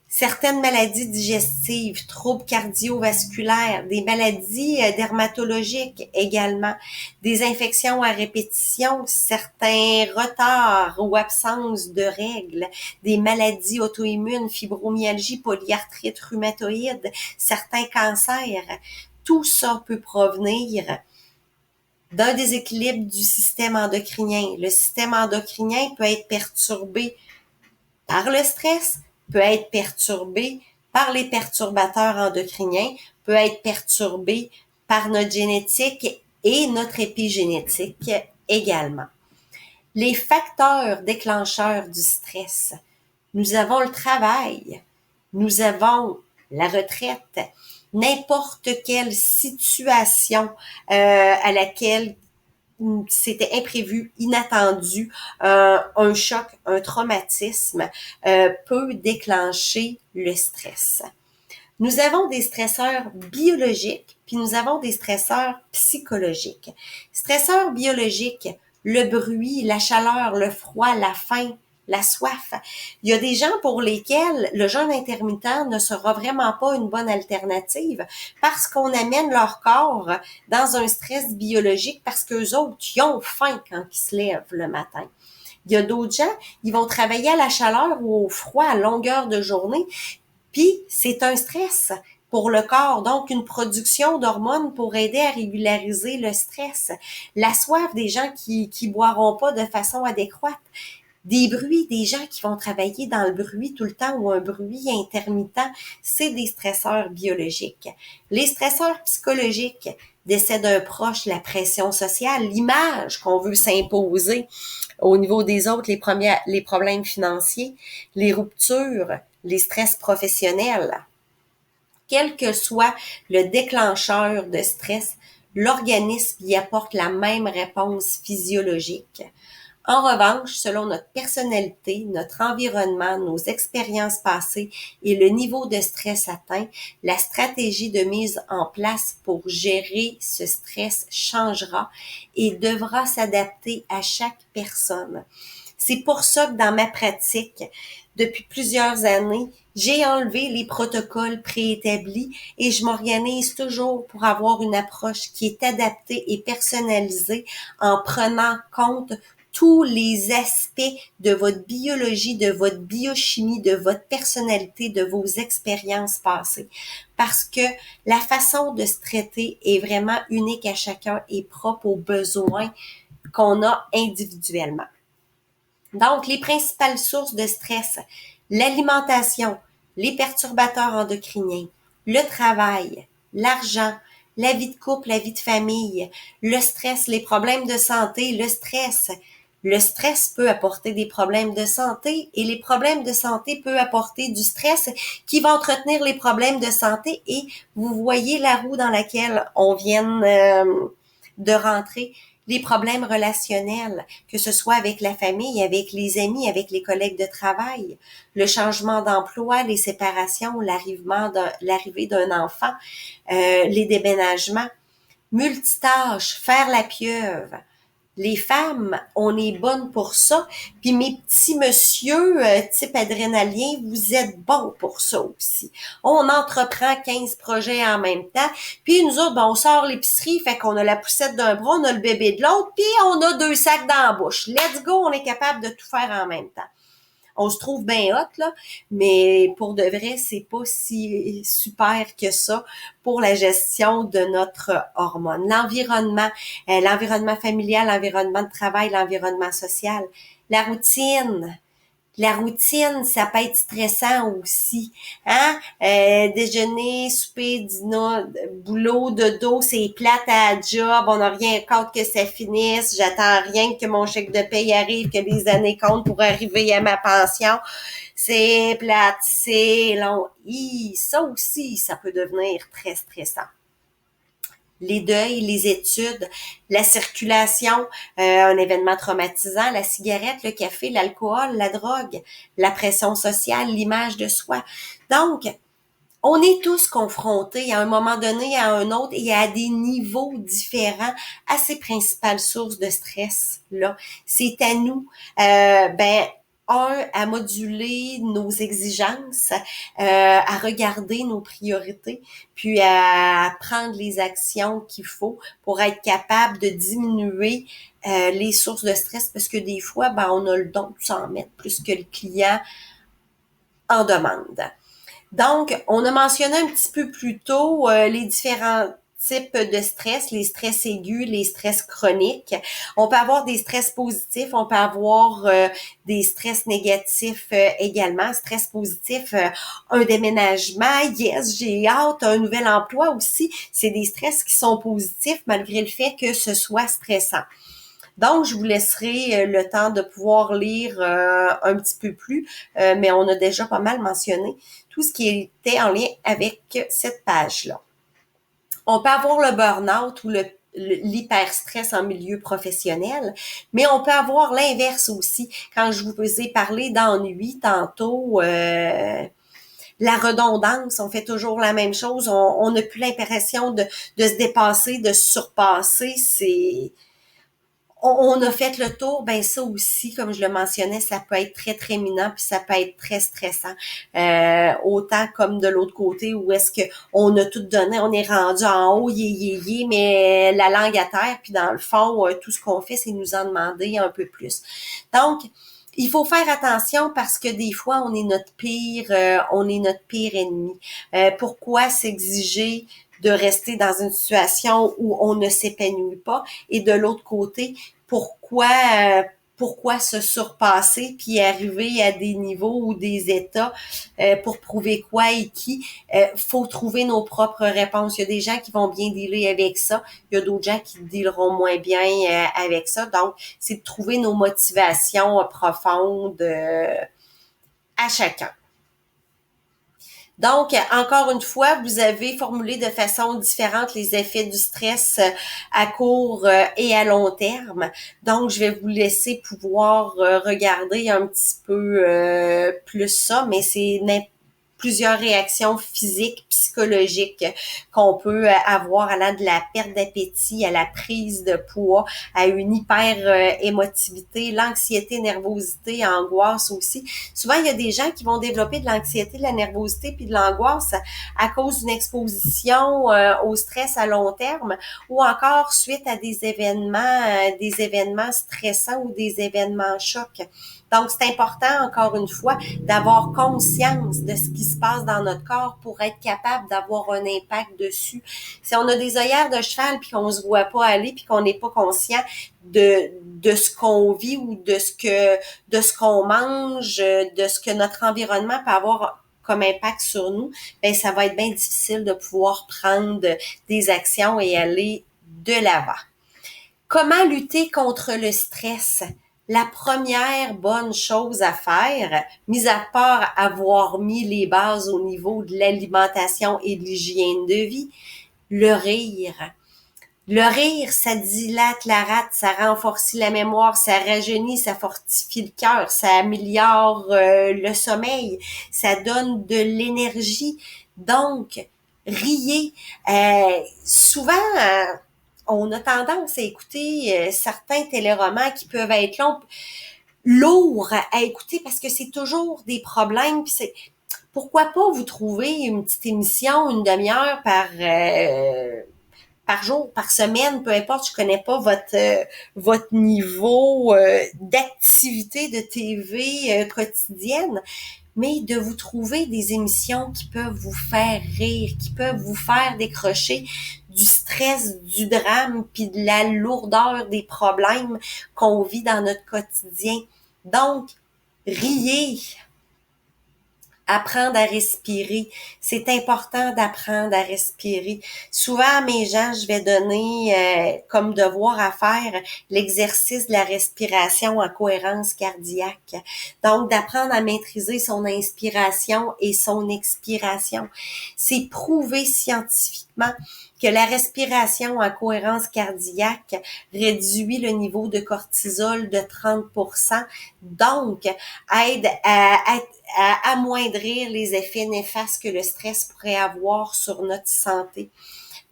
certaines maladies digestives, troubles cardiovasculaires, des maladies dermatologiques également, des infections à répétition, certains retards ou absences de règles, des maladies auto-immunes, fibromyalgie, polyarthrite rhumatoïde, certains cancers. Tout ça peut provenir d'un déséquilibre du système endocrinien. Le système endocrinien peut être perturbé par le stress, peut être perturbé par les perturbateurs endocriniens, peut être perturbé par notre génétique et notre épigénétique également. Les facteurs déclencheurs du stress. Nous avons le travail, nous avons la retraite, n'importe quelle situation à laquelle c'était imprévu, inattendu, un choc, un traumatisme peut déclencher le stress. Nous avons des stresseurs biologiques, puis nous avons des stresseurs psychologiques. Stresseurs biologiques, le bruit, la chaleur, le froid, la faim, la soif. Il y a des gens pour lesquels le jeûne intermittent ne sera vraiment pas une bonne alternative parce qu'on amène leur corps dans un stress biologique parce qu'eux autres, ils ont faim quand ils se lèvent le matin. Il y a d'autres gens, ils vont travailler à la chaleur ou au froid à longueur de journée, puis c'est un stress pour le corps, donc une production d'hormones pour aider à régulariser le stress. La soif des gens qui boiront pas de façon adéquate. Des bruits, des gens qui vont travailler dans le bruit tout le temps ou un bruit intermittent, c'est des stresseurs biologiques. Les stresseurs psychologiques, décès d'un proche, la pression sociale, l'image qu'on veut s'imposer au niveau des autres, les problèmes financiers, les ruptures, les stress professionnels. Quel que soit le déclencheur de stress, l'organisme y apporte la même réponse physiologique. En revanche, selon notre personnalité, notre environnement, nos expériences passées et le niveau de stress atteint, la stratégie de mise en place pour gérer ce stress changera et devra s'adapter à chaque personne. C'est pour ça que dans ma pratique, depuis plusieurs années, j'ai enlevé les protocoles préétablis et je m'organise toujours pour avoir une approche qui est adaptée et personnalisée en prenant compte tous les aspects de votre biologie, de votre biochimie, de votre personnalité, de vos expériences passées. Parce que la façon de se traiter est vraiment unique à chacun et propre aux besoins qu'on a individuellement. Donc, les principales sources de stress, l'alimentation, les perturbateurs endocriniens, le travail, l'argent, la vie de couple, la vie de famille, le stress, les problèmes de santé, le stress. Le stress peut apporter des problèmes de santé et les problèmes de santé peuvent apporter du stress qui va entretenir les problèmes de santé et vous voyez la roue dans laquelle on vient de rentrer. Les problèmes relationnels, que ce soit avec la famille, avec les amis, avec les collègues de travail, le changement d'emploi, les séparations, l'arrivée d'un enfant, les déménagements, multitâches, faire la pieuvre, Les femmes, on est bonnes pour ça. Puis mes petits monsieur type adrénalien, vous êtes bons pour ça aussi. On entreprend 15 projets en même temps. Puis nous autres, ben, on sort l'épicerie, fait qu'on a la poussette d'un bras, on a le bébé de l'autre, puis on a 2 sacs dans la bouche. Let's go, on est capable de tout faire en même temps. On se trouve bien hot, là, mais pour de vrai, c'est pas si super que ça pour la gestion de notre hormone. L'environnement familial, l'environnement de travail, l'environnement social, la routine. La routine, ça peut être stressant aussi. Hein? Déjeuner, souper, dîner, boulot, dodo, c'est plate à la job, on n'a rien contre que ça finisse, j'attends rien que mon chèque de paye arrive, que les années comptent pour arriver à ma pension. C'est plate, c'est long. Ça aussi, ça peut devenir très stressant. Les deuils, les études, la circulation, un événement traumatisant, la cigarette, le café, l'alcool, la drogue, la pression sociale, l'image de soi. Donc, on est tous confrontés à un moment donné à un autre et à des niveaux différents à ces principales sources de stress là. C'est à nous, à moduler nos exigences, à regarder nos priorités, puis à prendre les actions qu'il faut pour être capable de diminuer les sources de stress, parce que des fois, ben, on a le don de s'en mettre plus que le client en demande. Donc, on a mentionné un petit peu plus tôt les différents types de stress, les stress aigus, les stress chroniques. On peut avoir des stress positifs, on peut avoir des stress négatifs également. Stress positif, un déménagement, yes, j'ai hâte, un nouvel emploi aussi. C'est des stress qui sont positifs malgré le fait que ce soit stressant. Donc, je vous laisserai le temps de pouvoir lire un petit peu plus, mais on a déjà pas mal mentionné tout ce qui était en lien avec cette page-là. On peut avoir le burn-out ou l'hyperstress en milieu professionnel, mais on peut avoir l'inverse aussi. Quand je vous ai parlé d'ennui tantôt, la redondance, on fait toujours la même chose, on n'a plus l'impression de se dépasser, de se surpasser, on a fait le tour, ben ça aussi, comme je le mentionnais, ça peut être très, très minant, puis ça peut être très stressant. Autant comme de l'autre côté, où est-ce que on a tout donné, on est rendu en haut, mais la langue à terre, puis dans le fond, tout ce qu'on fait, c'est nous en demander un peu plus. Donc, il faut faire attention parce que des fois, on est notre pire ennemi. Pourquoi s'exiger de rester dans une situation où on ne s'épanouit pas, et de l'autre côté, pourquoi se surpasser puis arriver à des niveaux ou des états pour prouver quoi et qui. Faut trouver nos propres réponses. Il y a des gens qui vont bien dealer avec ça, il y a d'autres gens qui dealeront moins bien avec ça. Donc, c'est de trouver nos motivations profondes à chacun. Donc, encore une fois, vous avez formulé de façon différente les effets du stress à court et à long terme. Donc, je vais vous laisser pouvoir regarder un petit peu plus ça, mais c'est plusieurs réactions physiques, psychologiques qu'on peut avoir allant de la perte d'appétit à la prise de poids, à une hyper émotivité, l'anxiété, nervosité, angoisse aussi. Souvent, il y a des gens qui vont développer de l'anxiété, de la nervosité puis de l'angoisse à cause d'une exposition au stress à long terme, ou encore suite à des événements stressants ou des événements chocs. Donc, c'est important, encore une fois, d'avoir conscience de ce qui se passe dans notre corps pour être capable d'avoir un impact dessus. Si on a des œillères de cheval puis qu'on se voit pas aller puis qu'on n'est pas conscient de ce qu'on vit ou de ce qu'on mange, de ce que notre environnement peut avoir comme impact sur nous, ben ça va être bien difficile de pouvoir prendre des actions et aller de l'avant. Comment lutter contre le stress? La première bonne chose à faire, mis à part avoir mis les bases au niveau de l'alimentation et de l'hygiène de vie, le rire. Le rire, ça dilate la rate, ça renforce la mémoire, ça rajeunit, ça fortifie le cœur, ça améliore le sommeil, ça donne de l'énergie. Donc, riez. Souvent, on a tendance à écouter certains téléromans qui peuvent être lourds à écouter parce que c'est toujours des problèmes. Puis pourquoi pas vous trouver une petite émission, une demi-heure par jour, par semaine, peu importe, je connais pas votre niveau d'activité de TV quotidienne, mais de vous trouver des émissions qui peuvent vous faire rire, qui peuvent vous faire décrocher du stress, du drame, puis de la lourdeur des problèmes qu'on vit dans notre quotidien. Donc, riez, apprendre à respirer. C'est important d'apprendre à respirer. Souvent, à mes gens, je vais donner comme devoir à faire l'exercice de la respiration en cohérence cardiaque. Donc, d'apprendre à maîtriser son inspiration et son expiration. C'est prouvé scientifiquement que la respiration en cohérence cardiaque réduit le niveau de cortisol de 30%, donc aide à amoindrir les effets néfastes que le stress pourrait avoir sur notre santé.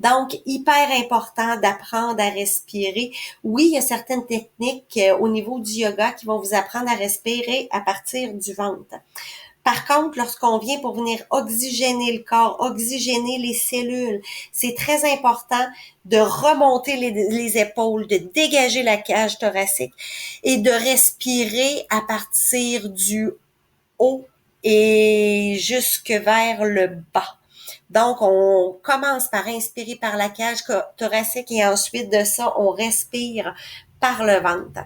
Donc, hyper important d'apprendre à respirer. Oui, il y a certaines techniques au niveau du yoga qui vont vous apprendre à respirer à partir du ventre. Par contre, lorsqu'on vient pour venir oxygéner le corps, oxygéner les cellules, c'est très important de remonter les épaules, de dégager la cage thoracique et de respirer à partir du haut et jusque vers le bas. Donc, on commence par inspirer par la cage thoracique et ensuite de ça, on respire par le ventre.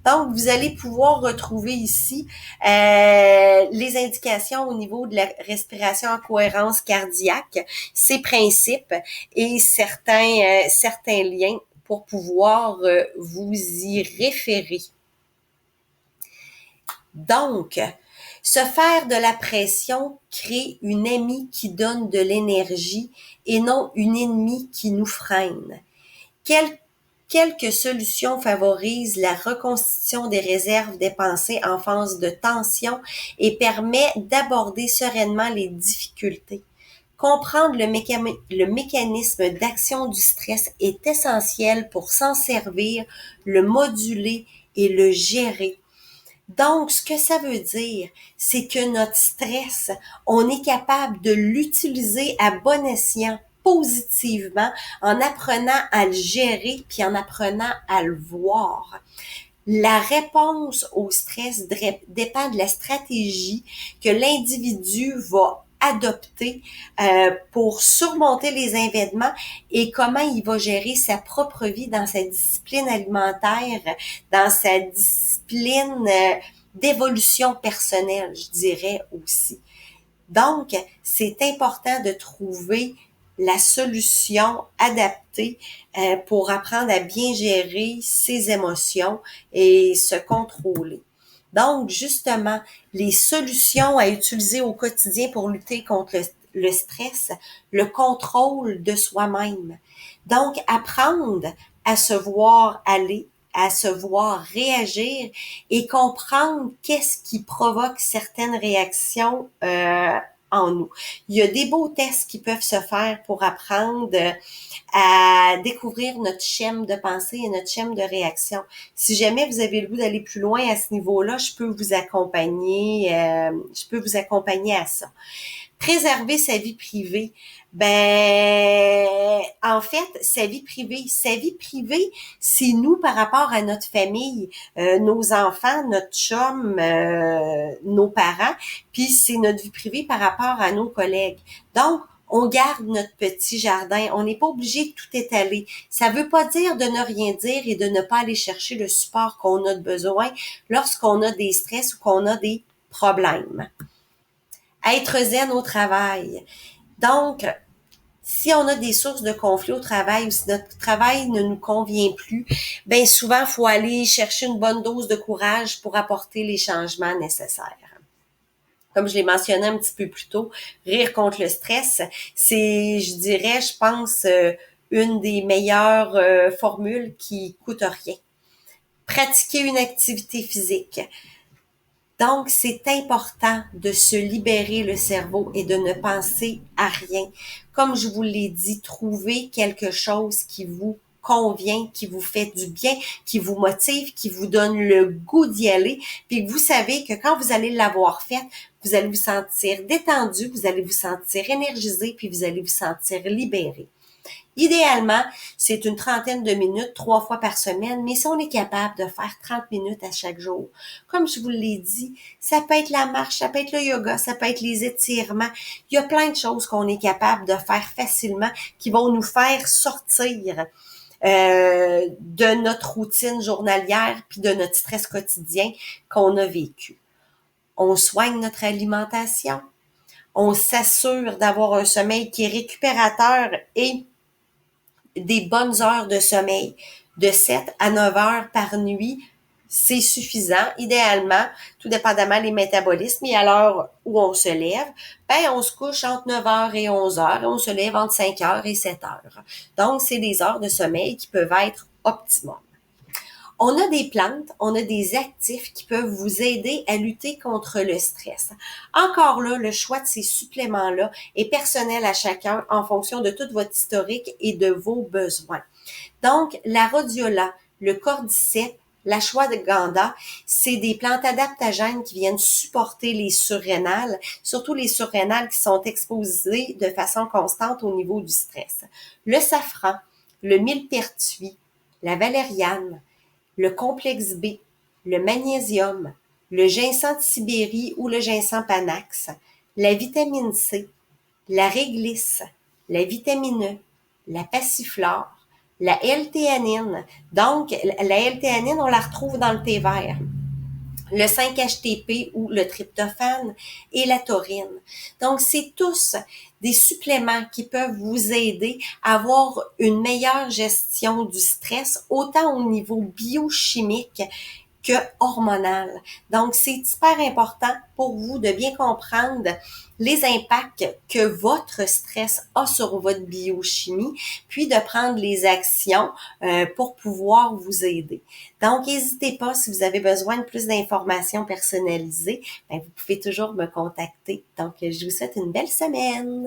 Donc, vous allez pouvoir retrouver ici les indications au niveau de la respiration en cohérence cardiaque, ses principes et certains liens pour pouvoir vous y référer. Donc, se faire de la pression crée une amie qui donne de l'énergie et non une ennemie qui nous freine. Quelques solutions favorisent la reconstitution des réserves dépensées en phase de tension et permet d'aborder sereinement les difficultés. Comprendre le mécanisme d'action du stress est essentiel pour s'en servir, le moduler et le gérer. Donc, ce que ça veut dire, c'est que notre stress, on est capable de l'utiliser à bon escient, positivement, en apprenant à le gérer, puis en apprenant à le voir. La réponse au stress dépend de la stratégie que l'individu va adopter pour surmonter les événements et comment il va gérer sa propre vie dans sa discipline alimentaire, dans sa discipline d'évolution personnelle, je dirais aussi. Donc, c'est important de trouver la solution adaptée pour apprendre à bien gérer ses émotions et se contrôler. Donc, justement, les solutions à utiliser au quotidien pour lutter contre le stress, le contrôle de soi-même. Donc, apprendre à se voir aller, à se voir réagir et comprendre qu'est-ce qui provoque certaines réactions en nous. Il y a des beaux tests qui peuvent se faire pour apprendre à découvrir notre schème de pensée et notre schème de réaction. Si jamais vous avez le goût d'aller plus loin à ce niveau-là, je peux vous accompagner à ça. Préserver sa vie privée. En fait, sa vie privée, c'est nous par rapport à notre famille, nos enfants, notre chum, nos parents, puis c'est notre vie privée par rapport à nos collègues. Donc, on garde notre petit jardin. On n'est pas obligé de tout étaler. Ça veut pas dire de ne rien dire et de ne pas aller chercher le support qu'on a besoin lorsqu'on a des stress ou qu'on a des problèmes. Être zen au travail. Donc, si on a des sources de conflit au travail ou si notre travail ne nous convient plus, bien souvent, il faut aller chercher une bonne dose de courage pour apporter les changements nécessaires. Comme je l'ai mentionné un petit peu plus tôt, rire contre le stress, c'est, je dirais, je pense, une des meilleures formules qui coûte rien. Pratiquer une activité physique. Donc, c'est important de se libérer le cerveau et de ne penser à rien. Comme je vous l'ai dit, trouvez quelque chose qui vous convient, qui vous fait du bien, qui vous motive, qui vous donne le goût d'y aller, puis que vous savez que quand vous allez l'avoir fait, vous allez vous sentir détendu, vous allez vous sentir énergisé, puis vous allez vous sentir libéré. Idéalement, c'est une trentaine de minutes, 3 fois par semaine, mais si on est capable de faire 30 minutes à chaque jour, comme je vous l'ai dit, ça peut être la marche, ça peut être le yoga, ça peut être les étirements. Il y a plein de choses qu'on est capable de faire facilement qui vont nous faire sortir de notre routine journalière puis de notre stress quotidien qu'on a vécu. On soigne notre alimentation, on s'assure d'avoir un sommeil qui est récupérateur et des bonnes heures de sommeil, de 7 à 9 heures par nuit, c'est suffisant. Idéalement, tout dépendamment des métabolismes et à l'heure où on se lève, on se couche entre 9 heures et 11 heures et on se lève entre 5 heures et 7 heures. Donc, c'est des heures de sommeil qui peuvent être optimum. On a des plantes, on a des actifs qui peuvent vous aider à lutter contre le stress. Encore là, le choix de ces suppléments-là est personnel à chacun en fonction de tout votre historique et de vos besoins. Donc, la rhodiola, le cordyceps, l'ashwagandha, c'est des plantes adaptogènes qui viennent supporter les surrénales, surtout les surrénales qui sont exposées de façon constante au niveau du stress. Le safran, le millepertuis, la valériane, le complexe B, le magnésium, le ginseng de Sibérie ou le ginseng Panax, la vitamine C, la réglisse, la vitamine E, la passiflore, la L-théanine. Donc, la L-théanine, on la retrouve dans le thé vert. Le 5-HTP ou le tryptophane et la taurine. Donc, c'est tous des suppléments qui peuvent vous aider à avoir une meilleure gestion du stress, autant au niveau biochimique que hormonal. Donc, c'est hyper important pour vous de bien comprendre les impacts que votre stress a sur votre biochimie, puis de prendre les actions pour pouvoir vous aider. Donc, n'hésitez pas, si vous avez besoin de plus d'informations personnalisées, vous pouvez toujours me contacter. Donc, je vous souhaite une belle semaine.